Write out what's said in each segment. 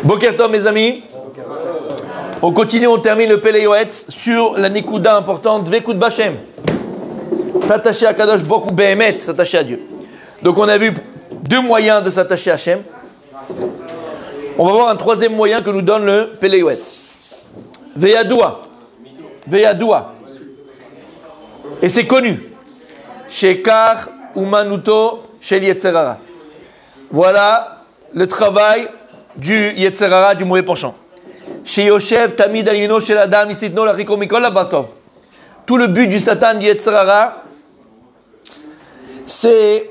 Boker Tov, mes amis. On continue, on termine le Pele Yoetz sur la Nikuda importante, Dvekud Bashem. S'attacher à Kadosh Baruch Hu Behemet, s'attacher à Dieu. Donc on a vu deux moyens de s'attacher à Hachem. On va voir un troisième moyen que nous donne le Pele Yoetz. Veyadoua. Veyadoua. Et c'est connu. Shekar Umanuto Shel Yetzerara. Voilà le travail du Yetzerara, du mauvais penchant. Chez Yoshev, Tamid Alimino, chez Adam, Isitno, la Rikomikol, la Bato. Tout le but du Satan, du Yetzerara, c'est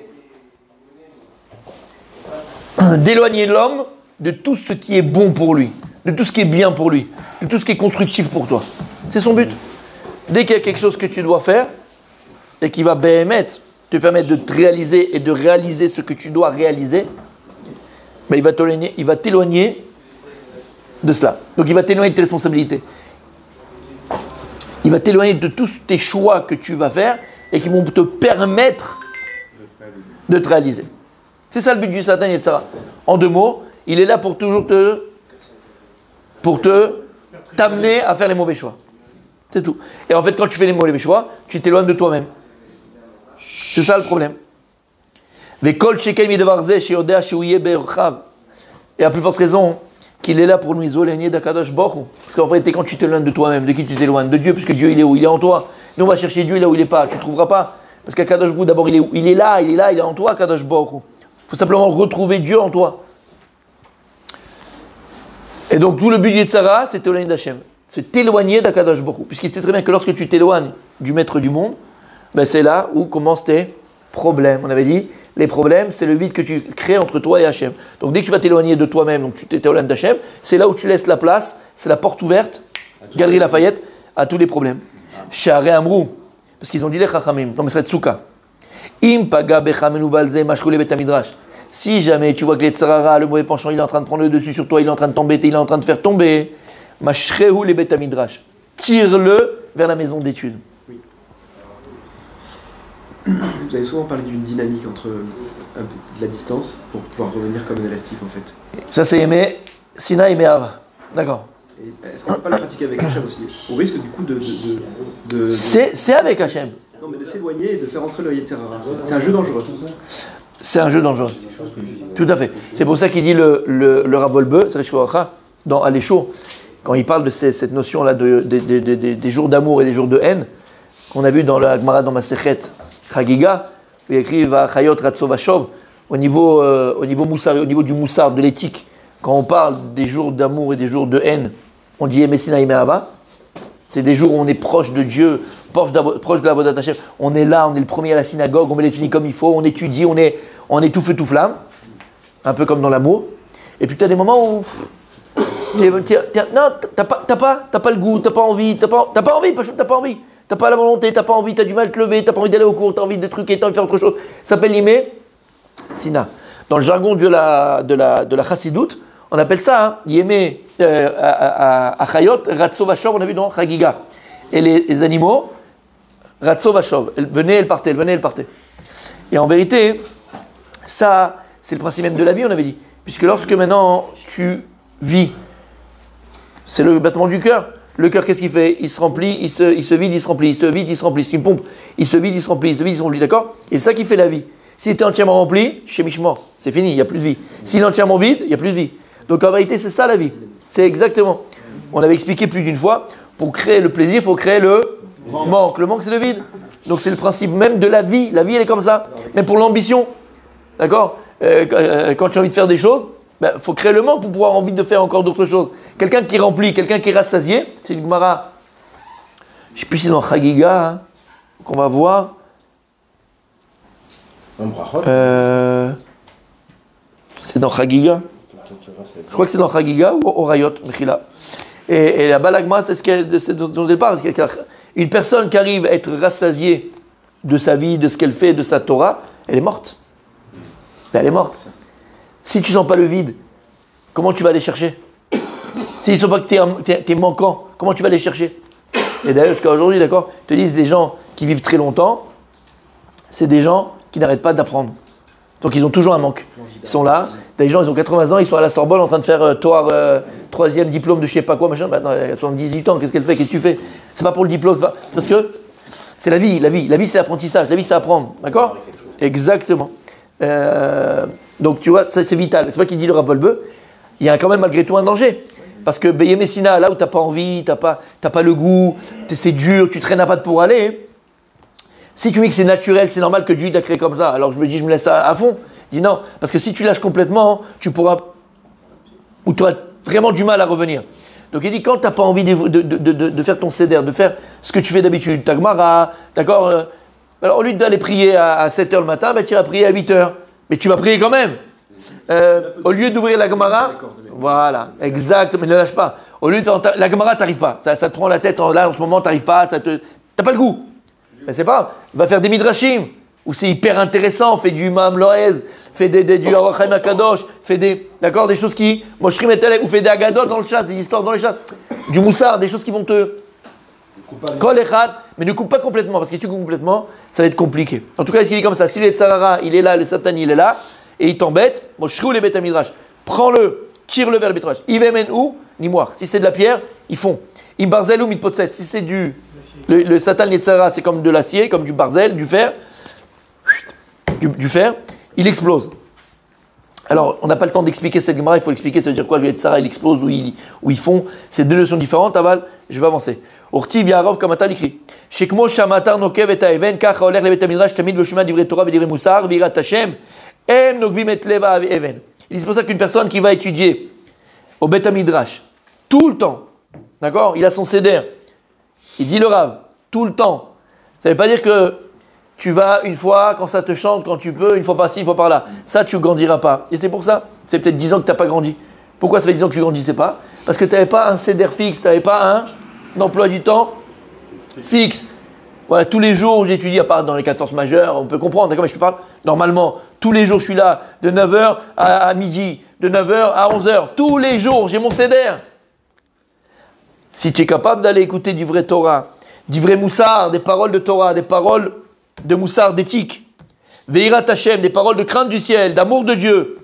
d'éloigner l'homme de tout ce qui est bon pour lui, de tout ce qui est bien pour lui, de tout ce qui est constructif pour toi. C'est son but. Dès qu'il y a quelque chose que tu dois faire et qui va te permettre de te réaliser et de réaliser ce que tu dois réaliser, ben il va t'éloigner de cela. Donc il va t'éloigner de tes responsabilités. Il va t'éloigner de tous tes choix que tu vas faire et qui vont te permettre de te réaliser. C'est ça le but du Satan, etc. En deux mots, il est là pour toujours t'amener à faire les mauvais choix. C'est tout. Et en fait, quand tu fais les mauvais choix, tu t'éloignes de toi-même. C'est ça le problème. Et à plus forte raison qu'il est là pour nous isoler d'Akadosh Baruch Hu. Parce qu'en fait, quand tu t'éloignes de toi-même, de qui tu t'éloignes? De Dieu, puisque Dieu il est où? Il est en toi. Nous on va chercher Dieu là où il n'est pas. Tu ne trouveras pas. Parce qu'Akadosh Baruch Hu, d'abord il est là, il est en toi, Akadosh Baruch Hu. Il faut simplement retrouver Dieu en toi. Et donc tout le but du Yetzirah, c'est t'éloigner d'Hachem. C'est t'éloigner d'Akadosh Baruch Hu. Puisqu'il sait très bien que lorsque tu t'éloignes du maître du monde, ben c'est là où commencent tes problèmes. On avait dit, les problèmes, c'est le vide que tu crées entre toi et Hachem. Donc dès que tu vas t'éloigner de toi-même, donc tu t'éloignes d'Hachem, c'est là où tu laisses la place, c'est la porte ouverte, Galerie Lafayette, à tous les problèmes. Sha'arei Amrou, parce qu'ils ont dit les Chachamim, dans Mesret Souka. Im paga bechamenu valze mashkule bet midrash. Si jamais tu vois que l'Yetzirah, le mauvais penchant, il est en train de prendre le dessus sur toi, il est en train de t'embêter, il est en train de faire tomber, mashrehu le bet midrash. Tire-le vers la maison d'études. Vous avez souvent parlé d'une dynamique entre de la distance pour pouvoir revenir comme un élastique en fait. Ça c'est aimé, Sina et Me'ava. D'accord. Est-ce qu'on ne peut pas le pratiquer avec Hachem aussi? Au risque du coup de... C'est avec Hachem. Non mais de s'éloigner et de faire entrer le Yetzirah. C'est un jeu dangereux. C'est un jeu dangereux. Tout à fait. C'est pour ça qu'il dit le Rav Wolbe, dans Alécho, quand il parle de cette notion-là des jours d'amour et des jours de haine, qu'on a vu dans la Gemara dans Masechet Chagiga, où il écrit Vachayot Ratso Vashov, au niveau moussar, au niveau du moussar, de l'éthique, quand on parle des jours d'amour et des jours de haine, on dit Messina Imeava. C'est des jours où on est proche de Dieu, proche de la Vodat Hashem. On est là, on est le premier à la synagogue, on met les finis comme il faut, on étudie, on est tout feu tout flamme, un peu comme dans l'amour. Et puis tu as des moments où non, t'as pas le goût, t'as pas envie, t'as pas envie. T'as pas la volonté, t'as pas envie, t'as du mal à te lever, t'as pas envie d'aller au cours, t'as envie de truquer, t'as envie de faire autre chose. Ça s'appelle l'imé Sina. Dans le jargon de la chassidoute, on appelle ça yémé achayot ratso vashov, on a vu dans Chagiga. Et les animaux, ratso vashov, elles venaient, elles partaient. Et en vérité, ça, c'est le principe même de la vie, on avait dit. Puisque lorsque maintenant tu vis, c'est le battement du cœur. Le cœur, qu'est-ce qu'il fait? Il se remplit, il se vide, il se remplit, il se vide, il se remplit. C'est une pompe. Il se vide, il se remplit, il se vide, il se remplit, d'accord? Et c'est ça qui fait la vie. S'il était entièrement rempli, chémichement, c'est fini, il n'y a plus de vie. S'il est entièrement vide, il n'y a plus de vie. Donc en vérité, c'est ça la vie. C'est exactement. On avait expliqué plus d'une fois, pour créer le plaisir, il faut créer le manque. Le manque, c'est le vide. Donc c'est le principe même de la vie. La vie, elle est comme ça. Même pour l'ambition, d'accord? Quand tu as envie de faire des choses, il faut créer le manque pour pouvoir envie de faire encore d'autres choses. Quelqu'un qui remplit, quelqu'un qui est rassasié, c'est une Gemara. Je ne sais plus si c'est dans Chagiga, qu'on va voir. C'est dans Chagiga. Je crois que c'est dans Chagiga ou Orayot, Mechila. Et là-bas, la Gemara, c'est dont elle parle. Une personne qui arrive à être rassasiée de sa vie, de ce qu'elle fait, de sa Torah, elle est morte. Elle est morte. Si tu ne sens pas le vide, comment tu vas aller chercher? S'ils ne sont pas que tu es manquant, comment tu vas aller chercher? Et d'ailleurs, jusqu'à aujourd'hui, d'accord, te disent les gens qui vivent très longtemps, c'est des gens qui n'arrêtent pas d'apprendre. Donc ils ont toujours un manque. Ils sont là, T'as des gens, ils ont 80 ans, ils sont à la Sorbonne en train de faire troisième diplôme de je sais pas quoi, machin. Maintenant, elle a 78 ans, qu'est-ce qu'elle fait? Qu'est-ce que tu fais? C'est pas pour le diplôme, c'est parce que c'est la vie. La vie, c'est l'apprentissage. La vie, c'est apprendre. D'accord? Exactement. Donc, tu vois, ça, c'est vital. C'est pas qu'il dit le Rav Wolbe. Il y a quand même malgré tout un danger. Parce que Beye Messina, là où tu n'as pas envie, tu n'as pas le goût, c'est dur, tu traînes à pattes pour aller. Si tu me dis que c'est naturel, c'est normal que Dieu t'a créé comme ça, alors je me dis, je me laisse à fond. Je dis non, parce que si tu lâches complètement, tu pourras, ou tu auras vraiment du mal à revenir. Donc il dit, quand tu n'as pas envie de faire ton seder, de faire ce que tu fais d'habitude, ta Gemara, d'accord, alors au lieu d'aller prier à 7h le matin, ben, tu iras prier à 8h. Mais tu vas prier quand même. Au lieu d'ouvrir la Gemara, voilà, exact, mais ne lâche pas. Au lieu de la Gemara, tu n'arrives pas. Ça te prend la tête, là en ce moment, tu n'arrives pas, tu n'as pas le goût. Mais c'est pas, va faire des midrashim, où c'est hyper intéressant, fais du Imam Loez, fais du Arachaim Akadosh, fais des choses qui, Moshrim et Telek, ou fais des Agadot dans le chat, des histoires dans le chat, du Moussard, des choses qui vont te... Kol Echad, mais ne coupe pas complètement, parce que si tu coupes complètement, ça va être compliqué. En tout cas, il est comme ça, si le Tzarara, il est là, le Satan, il est là, et il t'embête, Moshru les Bet Midrash, prends-le, tire-le vers le Betrash. Ivemen ou, Nimoir. Si c'est de la pierre, ils font. Imbarzel ou mitpotset. Si c'est le Satan Yetzara, c'est comme de l'acier, comme du barzel, du fer, du fer, il explose. Alors, on n'a pas le temps d'expliquer cette Gemara, il faut l'expliquer, ça veut dire quoi, le Yetzara, il explose ou ils font. C'est deux notions différentes, Aval, je vais avancer. Ortiv Yarov Kamata l'écrit. Shekmo Shamatar Nokev et Aeven, Kach Oler le Bet Midrash, Tamid Veshuma Divrei Torah Divrei Musar, Virat Hashem, Em Nokvim et Leva Even. C'est pour ça qu'une personne qui va étudier au Bet Midrash, tout le temps, d'accord, il a son seder, il dit le Rav, tout le temps. Ça ne veut pas dire que tu vas une fois, quand ça te chante, quand tu peux, une fois par-ci, une fois par-là. Ça, tu ne grandiras pas. Et c'est pour ça, c'est peut-être 10 ans que tu n'as pas grandi. Pourquoi ça fait 10 ans que tu ne grandissais pas? Parce que tu n'avais pas un seder fixe, tu n'avais pas un emploi du temps fixe. Voilà, tous les jours où j'étudie, à part dans les 4 forces majeures, on peut comprendre, d'accord, mais je te parle normalement. Tous les jours, je suis là, de 9h à midi, de 9h à 11h. Tous les jours, j'ai mon seder. Si tu es capable d'aller écouter du vrai Torah, du vrai Moussard, des paroles de Torah, des paroles de Moussard, d'éthique, Veirat Hashem, des paroles de crainte du ciel, d'amour de Dieu.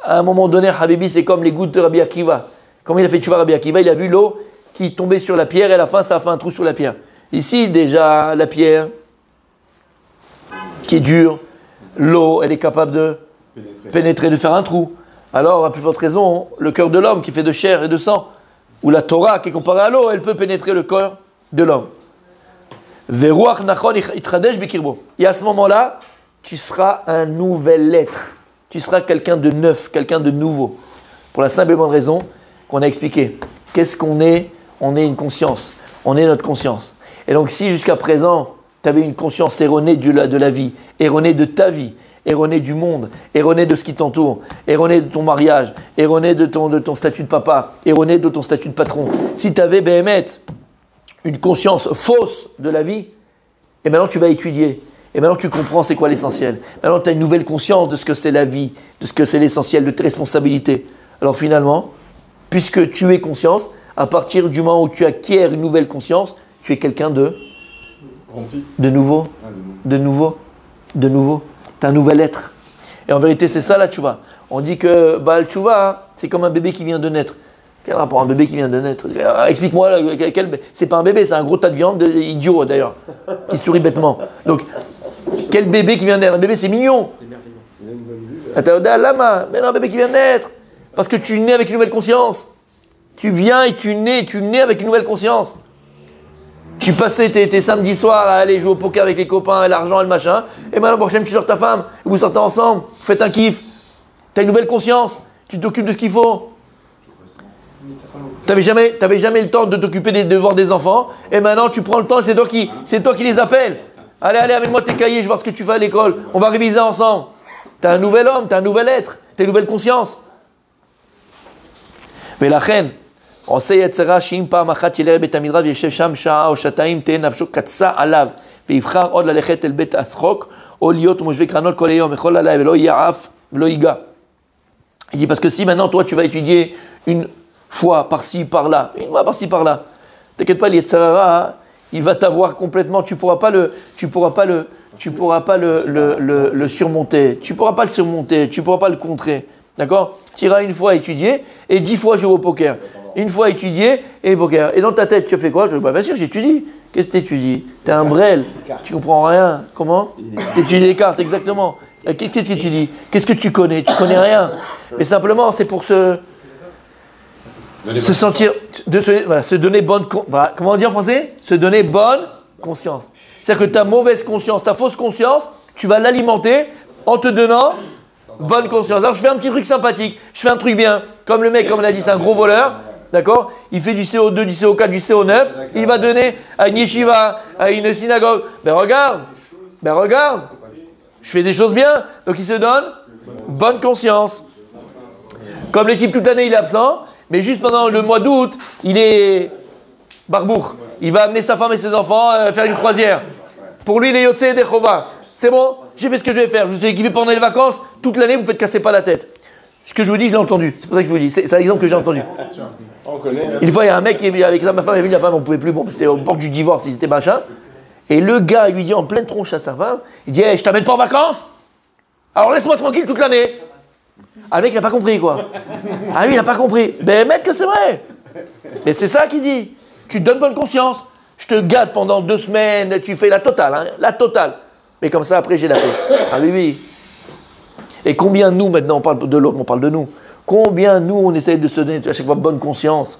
À un moment donné, Habibi, c'est comme les gouttes de Rabbi Akiva. Comme il a fait Tchouva Rabbi Akiva, il a vu l'eau qui tombait sur la pierre et à la fin, ça a fait un trou sur la pierre. Ici, déjà, la pierre qui est dure, l'eau, elle est capable de pénétrer, de faire un trou. Alors, à plus forte raison, le cœur de l'homme qui fait de chair et de sang, ou la Torah qui est comparée à l'eau, elle peut pénétrer le cœur de l'homme. Et à ce moment-là, tu seras un nouvel être. Tu seras quelqu'un de neuf, quelqu'un de nouveau. Pour la simple et bonne raison qu'on a expliqué. Qu'est-ce qu'on est? On est une conscience. On est notre conscience. Et donc si jusqu'à présent, tu avais une conscience erronée de la vie, erronée de ta vie, erronée du monde, erronée de ce qui t'entoure, erronée de ton mariage, erronée de ton statut de papa, erronée de ton statut de patron. Si tu avais, Béhémet, une conscience fausse de la vie, et maintenant tu vas étudier. Et maintenant tu comprends c'est quoi l'essentiel. Maintenant tu as une nouvelle conscience de ce que c'est la vie, de ce que c'est l'essentiel, de tes responsabilités. Alors finalement, puisque tu es conscience, à partir du moment où tu acquiers une nouvelle conscience, tu es quelqu'un de nouveau, de nouveau. Tu es un nouvel être. Et en vérité, c'est ça la tchouva. On dit que Baal tchouva, c'est comme un bébé qui vient de naître. Quel rapport un bébé qui vient de naître? Explique-moi, c'est pas un bébé, c'est un gros tas de viande, idiot d'ailleurs, qui sourit bêtement. Donc, quel bébé qui vient de naître? Un bébé, c'est mignon. Lama, mais non, un bébé qui vient de naître. Parce que tu nais avec une nouvelle conscience. Tu viens et tu nais avec une nouvelle conscience. Tu passais tes samedis soirs à aller jouer au poker avec les copains, l'argent et le machin. Et maintenant, prochaine, tu sors ta femme, vous sortez ensemble, vous faites un kiff. Tu as une nouvelle conscience, tu t'occupes de ce qu'il faut. Tu n'avais jamais le temps de t'occuper des devoirs des enfants. Et maintenant, tu prends le temps et c'est toi qui les appelles. Allez, amène-moi tes cahiers, je vais voir ce que tu fais à l'école. On va réviser ensemble. Tu es un nouvel homme, tu es un nouvel être, tu as une nouvelle conscience. Mais la reine, on sait Yetzera, Shim Pa Machat Yeler Bet Midrash, Yeshev Sham Sha'a ou Shataim Te Nafsho Katsa Alav, Veivchar Od Lalechet El Bet Asrok, Oliot Moshve Kranol Kol Yom Echol Alav Velo Yaaf Velo Iga. Il dit parce que si maintenant toi tu vas étudier une fois par-ci par-là, une fois par-ci par-là, t'inquiète pas, Yetzera, il va t'avoir complètement, tu pourras pas le surmonter, tu pourras pas le surmonter, tu pourras pas le contrer. D'accord? Tu iras une fois étudier et 10 fois jouer au poker. Une fois étudier et le poker. Et dans ta tête, tu as fait quoi? Bah, bien sûr, j'étudie. Qu'est-ce que tu étudies? T'es un brel. Tu comprends rien. Comment? Tu étudies les cartes, exactement. Qu'est-ce que tu étudies? Qu'est-ce que tu connais? Tu connais rien. Mais simplement, c'est pour se sentir, se donner bonne, voilà, comment on dit en français? Se donner bonne conscience. C'est-à-dire que ta mauvaise conscience, ta fausse conscience, tu vas l'alimenter en te donnant bonne conscience. Alors je fais un petit truc sympathique, je fais un truc bien. Comme le mec, comme on a dit, c'est un gros voleur. D'accord? Il fait du CO2, du CO4, du CO9. Il va donner à une yeshiva, à une synagogue. Ben regarde. Je fais des choses bien. Donc il se donne bonne conscience. Comme le type toute l'année, il est absent. Mais juste pendant le mois d'août, il est barbour. Il va amener sa femme et ses enfants faire une croisière. Pour lui, il est Yotzei Dechova. C'est bon, j'ai fait ce que je vais faire. Je vous ai kiffé pendant les vacances. Toute l'année, vous ne faites casser pas la tête. Ce que je vous dis, je l'ai entendu. C'est pour ça que je vous dis. C'est l'exemple que j'ai entendu. On connaît. Une fois, il y a un mec qui est avec ça, ma femme est venue, la femme, on ne pouvait plus. Bon, c'était au bord du divorce, c'était machin. Et le gars, il lui dit en pleine tronche à sa femme, il dit hey, je t'amène pas en vacances? Alors laisse-moi tranquille toute l'année. Ah, le mec, il n'a pas compris, quoi. Ah, lui, il n'a pas compris. Ben, mec, que c'est vrai. Mais c'est ça qu'il dit. Tu te donnes bonne conscience. Je te gâte pendant 2 semaines, tu fais la totale, hein, la totale. Mais comme ça, après, j'ai la paix. Ah oui, oui. Et combien nous, maintenant, on parle de l'autre, on parle de nous. Combien nous, on essaye de se donner à chaque fois bonne conscience.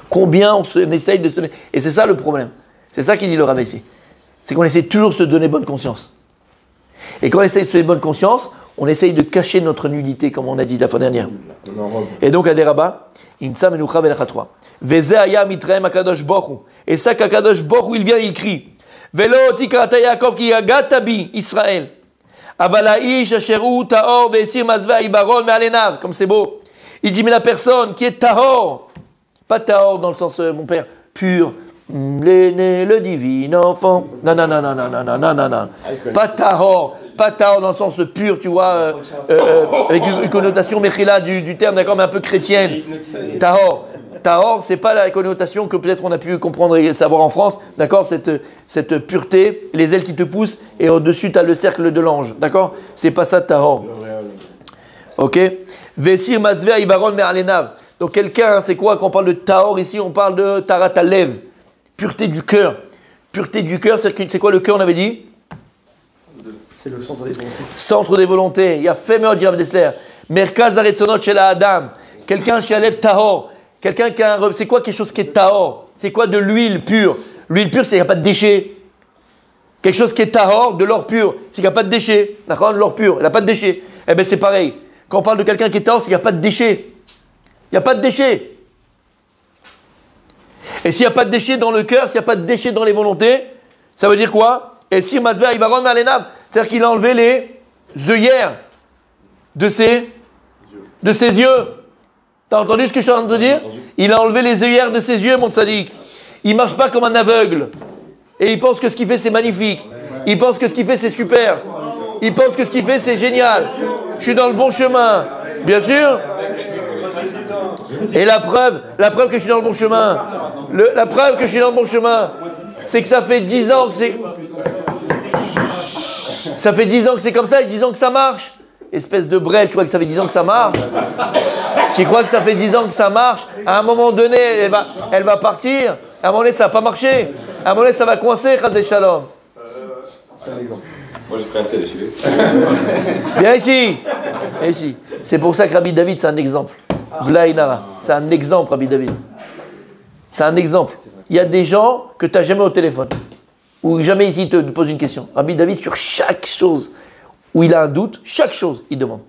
Combien on essaye de se donner. Et c'est ça le problème. C'est ça qu'il dit le Rav ici. C'est qu'on essaie toujours de se donner bonne conscience. Et quand on essaye de se donner bonne conscience, on essaye de cacher notre nullité, comme on a dit la fois dernière. Et donc, à des rabbins, Imtsa menucha velachatwa. Veze aya mitraem akadosh boru. Et ça qu'akadosh boru, il vient, il crie. Velo tikrata Yaakov ki agata bi Israël. Aval ha'ish asher hu tahor ve'esir mazveh ha'Ibaron me'alenav. Comme c'est beau. Il dit, mais la personne qui est tahor, pas tahor dans le sens, mon père, pur, l'aîné, le divin enfant. Non. Pas tahor dans le sens pur, tu vois, avec une connotation mechila du terme, d'accord, mais un peu chrétienne. Tahor, c'est pas la connotation que peut-être on a pu comprendre et savoir en France, d'accord, cette pureté, les ailes qui te poussent, et au-dessus, tu as le cercle de l'ange, d'accord? C'est pas ça, tahor. Ok? Vesir mazveh ha'Ibaron me'alenav. Donc quelqu'un, c'est quoi quand on parle de tahor ici? On parle de tarat halev, pureté du cœur. Pureté du cœur, c'est quoi le cœur, on avait dit? C'est le centre des volontés. Centre des volontés. Il y a fait meilleur dire Dessler. Merkaz haretzonot shel Adam. Quelqu'un chez Alev tahor. Quelqu'un qui a un. C'est quoi quelque chose qui est tahor? C'est quoi de l'huile pure? L'huile pure, c'est qu'il n'y a pas de déchets. Quelque chose qui est tahor, de l'or pur, c'est qu'il n'y a pas de déchets. D'accord? De l'or pur, il n'a pas de déchets. Eh bien, c'est pareil. Quand on parle de quelqu'un qui est tahor, c'est qu'il n'y a pas de déchets. Il n'y a pas de déchets. Et s'il n'y a pas de déchets dans le cœur, s'il n'y a pas de déchets dans les volontés, ça veut dire quoi? Et si Mazveh Ibaron Malenab, c'est-à-dire qu'il a enlevé les œillères de ses yeux. T'as entendu ce que je suis en train de te dire? Il a enlevé les œillères de ses yeux, mon tzaddik. Il ne marche pas comme un aveugle. Et il pense que ce qu'il fait, c'est magnifique. Il pense que ce qu'il fait, c'est super. Il pense que ce qu'il fait, c'est génial. Je suis dans le bon chemin. Bien sûr. Et la preuve que je suis dans le bon chemin, la preuve que je suis dans le bon chemin, c'est que ça fait 10 ans que c'est... Ça fait 10 ans que c'est comme ça et 10 ans que ça marche. Espèce de brel, tu vois que ça fait 10 ans que ça marche. Tu crois que ça fait 10 ans que ça marche? À un moment donné, elle va partir. À un moment donné, ça va pas marcher. À un moment donné, ça va coincer, Chadé Shalom. Moi, j'ai pris assez de cheveux. Viens ici. Viens ici. C'est pour ça que Rabbi David, c'est un exemple. Blaïnara. C'est un exemple, Rabbi David. C'est un exemple. Il y a des gens que tu n'as jamais au téléphone. Ou jamais ici, il te pose une question. Rabbi David, sur chaque chose où il a un doute, chaque chose, il demande.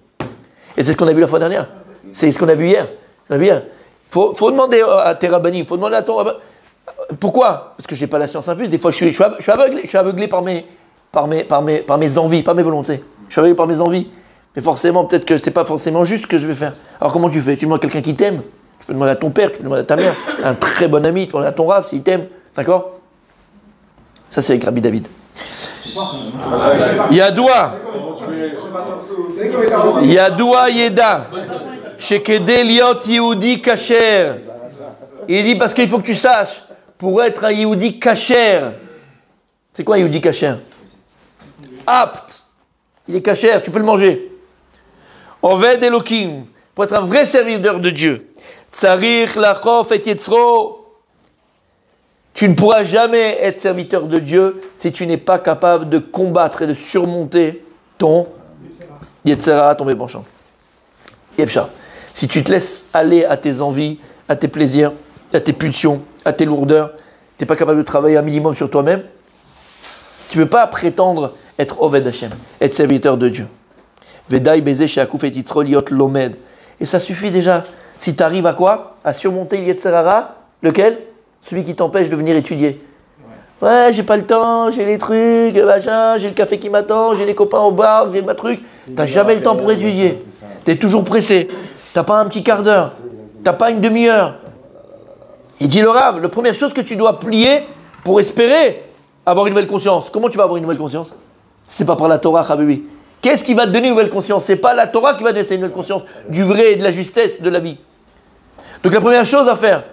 Et c'est ce qu'on a vu la fois dernière. C'est ce qu'on a vu hier. Il faut demander à tes rabbinim, il faut demander à ton rabbin. Pourquoi? Parce que je n'ai pas la science infuse. Des fois, je suis aveuglé par mes envies, par mes volontés. Je suis aveuglé par mes envies. Mais forcément, peut-être que ce n'est pas forcément juste ce que je vais faire. Alors comment tu fais? Tu demandes à quelqu'un qui t'aime. Tu peux demander à ton père, tu peux demander à ta mère. Un très bon ami, tu peux demander à ton rav s'il t'aime. D'accord? Ça, c'est avec Rabbi David. Yadoua Yeda Shekede liot Yehudi kasher. Il dit parce qu'il faut que tu saches, pour être un Yehudi kasher, c'est quoi un Yehudi kasher? Apte. Il est kasher, tu peux le manger. Oved Elokim, pour être un vrai serviteur de Dieu. Tsarich lachof et yetzro. Tu ne pourras jamais être serviteur de Dieu si tu n'es pas capable de combattre et de surmonter ton Yetzera, ton penchant. Yefcha. Si tu te laisses aller à tes envies, à tes plaisirs, à tes pulsions, à tes lourdeurs, tu n'es pas capable de travailler un minimum sur toi-même, tu ne peux pas prétendre être Oved Hashem, être serviteur de Dieu. Vedaï beze she'akuf et yitzro liot lomed. Et ça suffit déjà. Si tu arrives à quoi? À surmonter le Yetzerara, lequel? Celui qui t'empêche de venir étudier. Ouais, j'ai pas le temps, j'ai les trucs, machin, j'ai le café qui m'attend, j'ai les copains au bar, j'ai ma truc. T'as jamais le temps pour étudier. T'es toujours pressé. T'as pas un petit quart d'heure. T'as pas une demi-heure. Il dit le Rav, la première chose que tu dois plier pour espérer avoir une nouvelle conscience. Comment tu vas avoir une nouvelle conscience? C'est pas par la Torah, Habibi. Qu'est-ce qui va te donner une nouvelle conscience? C'est pas la Torah qui va te donner une nouvelle conscience du vrai et de la justesse de la vie. Donc la première chose à faire,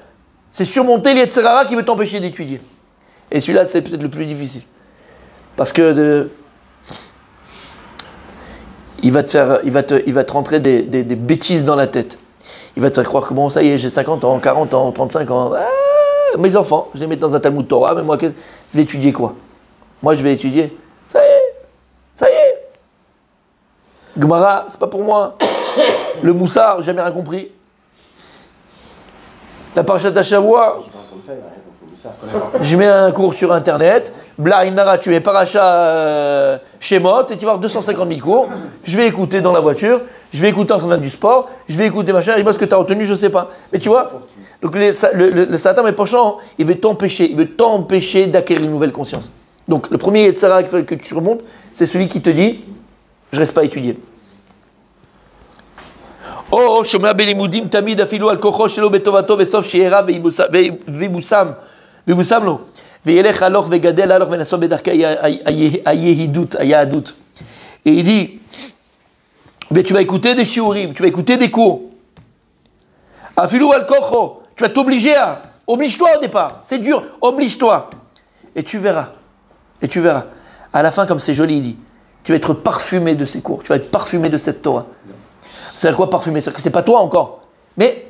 c'est surmonter les Yetzerara qui veut t'empêcher d'étudier. Et celui-là, c'est peut-être le plus difficile. Parce que il va te rentrer des bêtises dans la tête. Il va te faire croire que bon, ça y est, j'ai 50 ans, 40 ans, 35 ans. Ah, mes enfants, je les mets dans un Talmud Torah, mais moi, je vais étudier quoi? Moi, je vais étudier. Ça y est. Gemara, c'est pas pour moi. Le Moussard, jamais rien compris. La Parashat Hashavua, je mets un cours sur internet. Blainara, tu mets Parashat Shemot et tu vas avoir 250 000 cours. Je vais écouter dans la voiture, je vais écouter en train de faire du sport, je vais écouter machin, et moi ce que tu as retenu, je sais pas. Mais tu vois, donc le Satan, mais penchant, il veut t'empêcher d'acquérir une nouvelle conscience. Donc le premier Yetzara qu'il faut que tu remontes, c'est celui qui te dit, je reste pas étudié. Oh, שומע בלימודים תמיד אפילו על כוחו שלו בטובתו בסוף שירא ויבוסם לו וילך הלוך וגדל הלוך ונסוע בדרכי היהדות. Et il dit, mais tu vas écouter des shiurim, tu vas écouter des cours. Afilou al kocho, tu vas t'obliger à, oblige-toi au départ, c'est dur, oblige-toi. Et tu verras. À la fin, comme c'est joli, il dit, tu vas être parfumé de ces cours, tu vas être parfumé de cette Torah. C'est à quoi parfumer? C'est-à-dire que c'est pas toi encore. Mais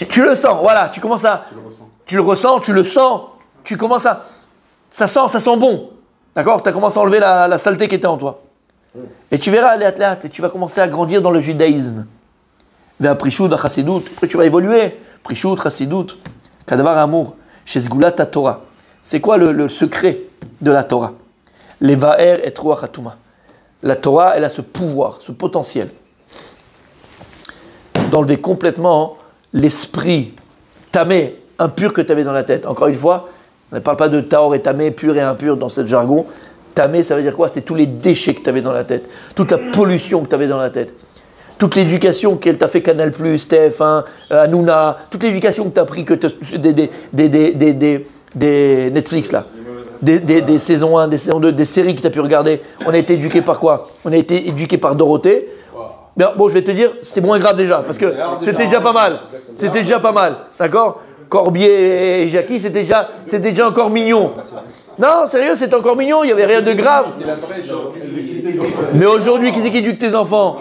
tu le sens, voilà, tu commences à. Tu le ressens, tu commences à. Ça sent bon. D'accord? Tu as commencé à enlever la saleté qui était en toi. Et tu verras, et tu vas commencer à grandir dans le judaïsme. Vers Prichoud, Chassidut, après tu vas évoluer. Prichoud, Chassidut, Kadavar Amour, chez Sgulat Torah. C'est quoi le secret de la Torah? Levaer et Ruach Hatuma. La Torah, elle a ce pouvoir, ce potentiel d'enlever complètement l'esprit tamé, impur que tu avais dans la tête. Encore une fois, on ne parle pas de taor et tamé, pur et impur dans ce jargon. Tamé, ça veut dire quoi? C'est tous les déchets que tu avais dans la tête, toute la pollution que tu avais dans la tête, toute l'éducation qu'elle t'a fait Canal+, TF1, Hanouna, toute l'éducation que tu as pris des Netflix là, des saisons 1, des saisons 2, des séries que tu as pu regarder. On a été éduqué par quoi? On a été éduqué par Dorothée. Bien, bon, je vais te dire, c'est moins grave déjà, parce que c'était déjà pas mal. C'était déjà pas mal, d'accord? Corbier et Jackie, c'était déjà encore mignon. Non, sérieux, c'était encore mignon, il n'y avait rien de grave. Mais aujourd'hui, qui c'est qui éduque tes enfants?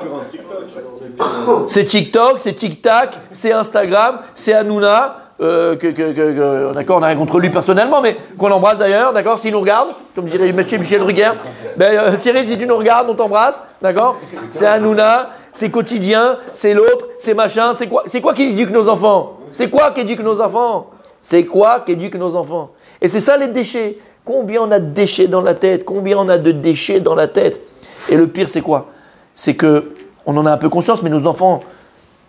C'est TikTok, c'est Tic-Tac, c'est Instagram, c'est Hanouna. D'accord, on n'a rien contre lui personnellement, mais qu'on l'embrasse d'ailleurs, d'accord, s'il nous regarde, comme dirait Michel Drucker. Cyril, si tu nous regardes, on t'embrasse, d'accord? C'est Hanouna, c'est quotidien, c'est l'autre, c'est machin, c'est quoi qui éduque nos enfants? C'est quoi qui éduque nos enfants? Et c'est ça les déchets. Combien on a de déchets dans la tête? Combien on a de déchets dans la tête? Et le pire, c'est quoi? C'est que on en a un peu conscience, mais nos enfants,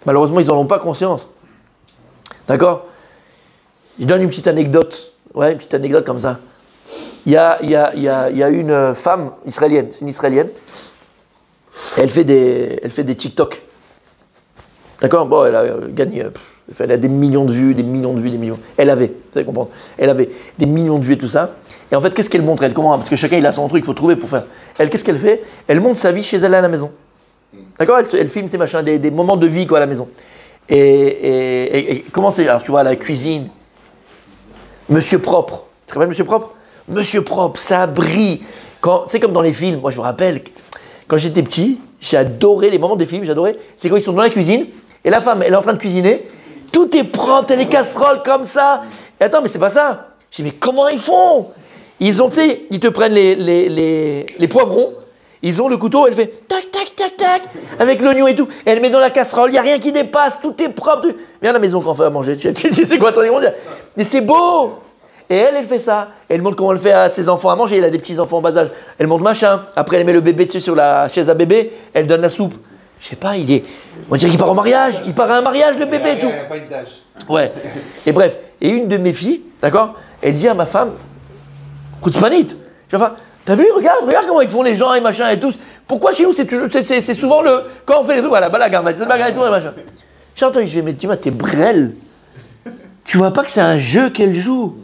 malheureusement, ils n'en ont pas conscience. D'accord? Je donne une petite anecdote. Ouais, une petite anecdote comme ça. Il y a une femme israélienne, c'est une israélienne. Elle fait des TikTok. D'accord? Bon, elle a gagné. Elle a des millions de vues, des millions. Elle avait, vous savez comprendre. Elle avait des millions de vues et tout ça. Et en fait, qu'est-ce qu'elle montre? Elle, comment? Parce que chacun il a son truc, il faut trouver pour faire. Elle, qu'est-ce qu'elle fait? Elle montre sa vie chez elle à la maison. D'accord? Elle filme ces machins, des moments de vie quoi à la maison. Et comment c'est? Alors tu vois, la cuisine. Monsieur Propre. Tu te rappelles Monsieur Propre? Monsieur Propre, ça brille. C'est comme dans les films. Moi, je me rappelle, quand j'étais petit, j'ai adoré les moments des films, j'adorais. C'est quand ils sont dans la cuisine et la femme, elle est en train de cuisiner. Tout est propre, t'as les casseroles comme ça. Et attends, mais c'est pas ça. Je dis, mais comment ils font? Ils ont, tu sais, ils te prennent les poivrons. Ils ont le couteau, elle fait tac, tac, tac, tac, avec l'oignon et tout. Et elle met dans la casserole, il n'y a rien qui dépasse, tout est propre. Viens à la maison quand on fait à manger. Tu sais quoi, ils vont dire. Mais c'est beau. Et elle fait ça. Elle montre comment elle fait à ses enfants à manger. Elle a des petits enfants en bas âge. Elle montre machin. Après, elle met le bébé dessus sur la chaise à bébé. Elle donne la soupe. Je sais pas, on dirait qu'il part au mariage. Il part à un mariage, le bébé et tout. Il n'y a pas une tâche. Ouais. Et bref. Et une de mes filles, d'accord, elle dit à ma femme, Koutspanit, t'as vu, regarde comment ils font les gens et machin et tout. Pourquoi chez nous, c'est souvent le. Quand on fait les trucs, voilà, balagarde, c'est bagarre et tout et machin. J'ai entendu, je vais, mais dis-moi, t'es brêle. Tu vois pas que c'est un jeu qu'elle joue?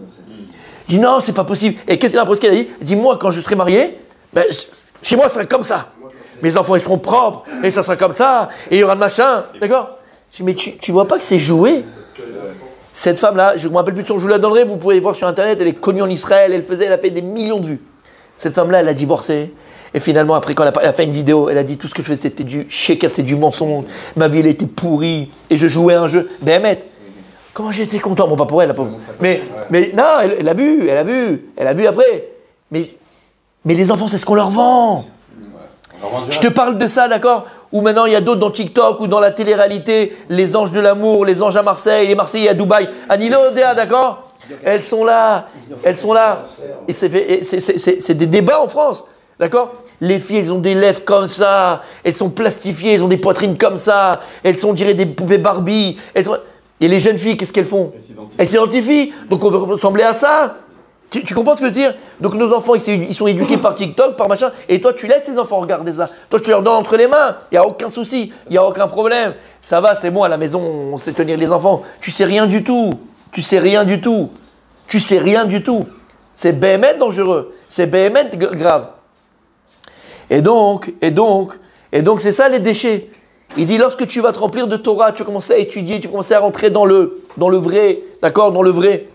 Je dis non, c'est pas possible. Et qu'est-ce qu'elle a dit? Elle dit, moi, quand je serai marié, ben, chez moi, ça sera comme ça. Mes enfants, ils seront propres, et ça sera comme ça, et il y aura de machin. D'accord? Je dis, mais tu vois pas que c'est joué? Cette femme-là, je ne me rappelle plus de son, je vous la donnerai, vous pouvez voir sur Internet, elle est connue en Israël, elle a fait des millions de vues. Cette femme-là, elle a divorcé. Et finalement, après, quand elle a fait une vidéo, elle a dit tout ce que je faisais, c'était du shaker, c'était du mensonge. Ma vie, elle était pourrie. Et je jouais à un jeu. Ben, comment j'étais content. Bon, pas pour elle, la pauvre. Mais non, elle a vu après. Mais les enfants, c'est ce qu'on leur vend. Je te parle de ça, d'accord? Ou maintenant, il y a d'autres dans TikTok ou dans la télé-réalité, les anges de l'amour, les anges à Marseille, les Marseillais à Dubaï. À Nilo Odea, d'accord? Elles sont là. Et c'est des débats en France, d'accord? Les filles, elles ont des lèvres comme ça, elles sont plastifiées, elles ont des poitrines comme ça, elles sont, on dirait, des poupées Barbie. Et les jeunes filles, qu'est-ce qu'elles font? Elles s'identifient. Donc on veut ressembler à ça. Tu comprends ce que je veux dire? Donc nos enfants, ils sont éduqués par TikTok, par machin, et toi tu laisses tes enfants regarder ça. Toi tu leur donnes entre les mains, il n'y a aucun souci, il n'y a aucun problème. Ça va, c'est bon, à la maison, on sait tenir les enfants. Tu sais rien du tout. C'est béhémet dangereux, c'est béhémet grave. Et donc, c'est ça les déchets. Il dit, lorsque tu vas te remplir de Torah, tu vas commencer à étudier, tu vas commencer à rentrer dans le vrai, d'accord, dans le vrai.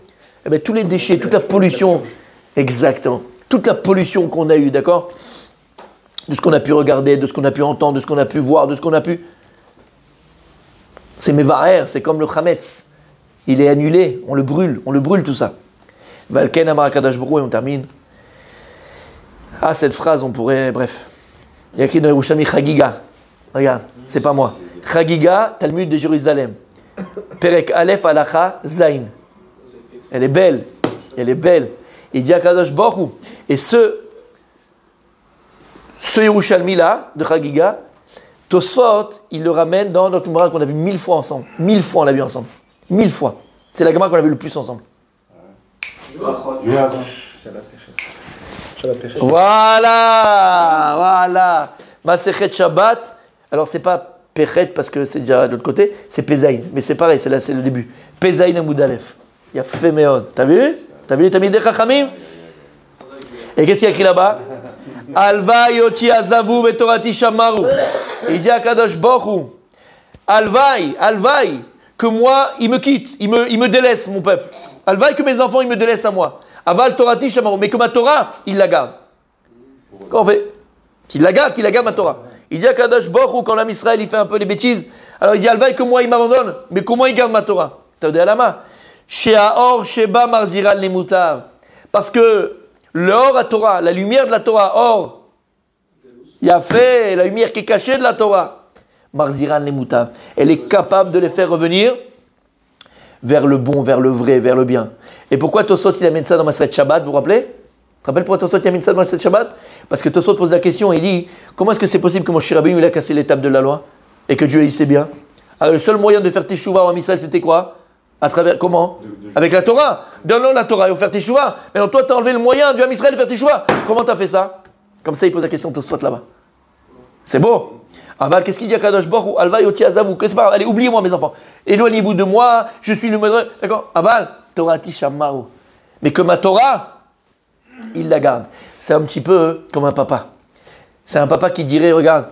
Eh bien, tous les déchets, toute la pollution, exactement, toute la pollution qu'on a eue, d'accord, de ce qu'on a pu regarder, de ce qu'on a pu entendre, de ce qu'on a pu voir, de ce qu'on a pu... C'est Mevarer, c'est comme le Chametz. Il est annulé, on le brûle tout ça. Valken Amar Kadosh Baruch Hu, et on termine. Ah, cette phrase, on pourrait... Bref. Il y a écrit dans Yerushalmi Chagiga. Regarde, c'est pas moi. Chagiga, Talmud de Jérusalem. Perek Aleph Alacha Zain. Elle est belle. Il dit à Kadosh Baruch Hu. Et ce Yerushalmi là, de Chagiga, Tosfot, il le ramène dans notre Gemara qu'on a vu 1000 fois ensemble. 1000 fois on l'a vu ensemble. 1000 fois. C'est la Gemara qu'on a vu le plus ensemble. Voilà. Masechet Shabbat. Alors c'est pas Pechet parce que c'est déjà de l'autre côté, c'est Pezaïn. Mais c'est pareil, c'est le début. Pezaïn Amud Aleph. Il y a fait Meod. T'as vu les Tamidei Chachamim? Et qu'est-ce qu'il y a écrit là-bas? Alvaï oti azavu betorati shamaru. Il dit à Kadosh Baruch Hu, Alvaï, que moi, il me quitte, il me délaisse, mon peuple. Alvaï, que mes enfants, ils me délaissent à moi. Aval torati shamaru. Mais que ma Torah, il la garde. Comment on fait? Qu'il la garde ma Torah. Il dit à Kadosh Baruch Hu, quand l'âme Israël, il fait un peu les bêtises, alors il dit Alvaï, que moi, il m'abandonne. Mais comment il garde ma Torah? T'as dit à la main. Sheaor Sheba Marziral Lemutav. Parce que le or à Torah, la lumière de la Torah, or, il y a fait la lumière qui est cachée de la Torah. Marziran Lemutav. Elle est capable de les faire revenir vers le bon, vers le vrai, vers le bien. Et pourquoi Tosot il amène ça dans Maseret Shabbat, vous vous rappelez? Tu te rappelles pourquoi Tosot il amène ça dans Maseret Shabbat? Parce que Tosot pose la question, il dit comment est-ce que c'est possible que Moshe Rabbeinu il a cassé l'étape de la loi et que Dieu il sait bien? Alors, le seul moyen de faire teshuva en Israël c'était quoi? À travers, comment? Avec la Torah. Donne-leur la Torah, ils vont faire teshuva. Mais non, toi, tu as enlevé le moyen du Ham Israël de faire teshuva. Comment tu as fait ça? Comme ça, il pose la question de Tosfot là-bas. C'est beau. Aval, qu'est-ce qu'il dit à Kadosh Baruch Hu? Alva yoti azavu. Qu'est-ce que c'est? Allez, oubliez-moi, mes enfants. Éloignez-vous de moi, je suis le maître. D'accord? Aval, Torah tishamau. Mais que ma Torah, il la garde. C'est un petit peu comme un papa. C'est un papa qui dirait, regarde,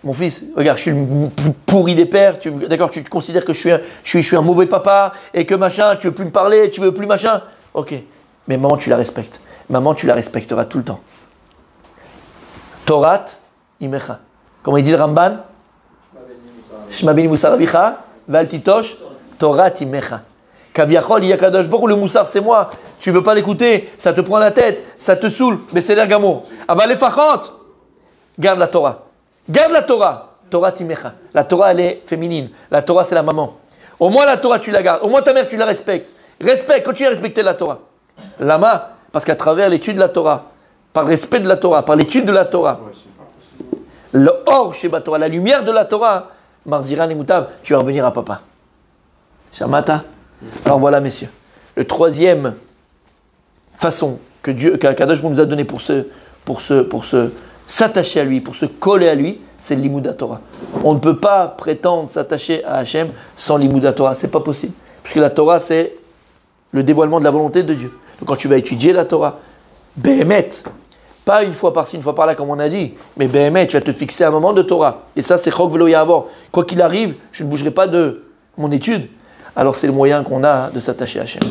mon fils, regarde, je suis le plus pourri des pères, d'accord, tu considères que je suis un mauvais papa et que machin, tu veux plus me parler, tu veux plus machin. Ok, mais maman, tu la respectes. Maman, tu la respecteras tout le temps. Torat, imecha. Comment il dit le Ramban? Shma beni musar avicha, val titosh, Torah timecha. Kaviachol, yakadosh baruch, le moussar c'est moi. Tu veux pas l'écouter, ça te prend la tête, ça te saoule. Mais c'est l'ergamo. Aval lefachot, garde la Torah. Garde la Torah. Torah timecha. La Torah elle est féminine. La Torah c'est la maman. Au moins la Torah tu la gardes. Au moins ta mère tu la respectes. Respecte, continue à respecter la Torah. Lama, parce qu'à travers l'étude de la Torah, par le respect de la Torah, par l'étude de la Torah, le or chez Torah, la lumière de la Torah, Marziran et Moutav, tu vas revenir à papa. Shamata. Alors voilà, messieurs. Le troisième façon qu'Akadosh nous a donné pour s'attacher à lui, pour se coller à lui, c'est le Limud Torah. On ne peut pas prétendre s'attacher à Hachem sans Limud Torah. C'est pas possible. Puisque la Torah, c'est le dévoilement de la volonté de Dieu. Donc quand tu vas étudier la Torah, Béhémet, pas une fois par-ci, une fois par-là, comme on a dit, mais Béhémet, tu vas te fixer un moment de Torah. Et ça, c'est Chok Velo Ya'avor. Quoi qu'il arrive, je ne bougerai pas de mon étude. Alors c'est le moyen qu'on a de s'attacher à Hachem.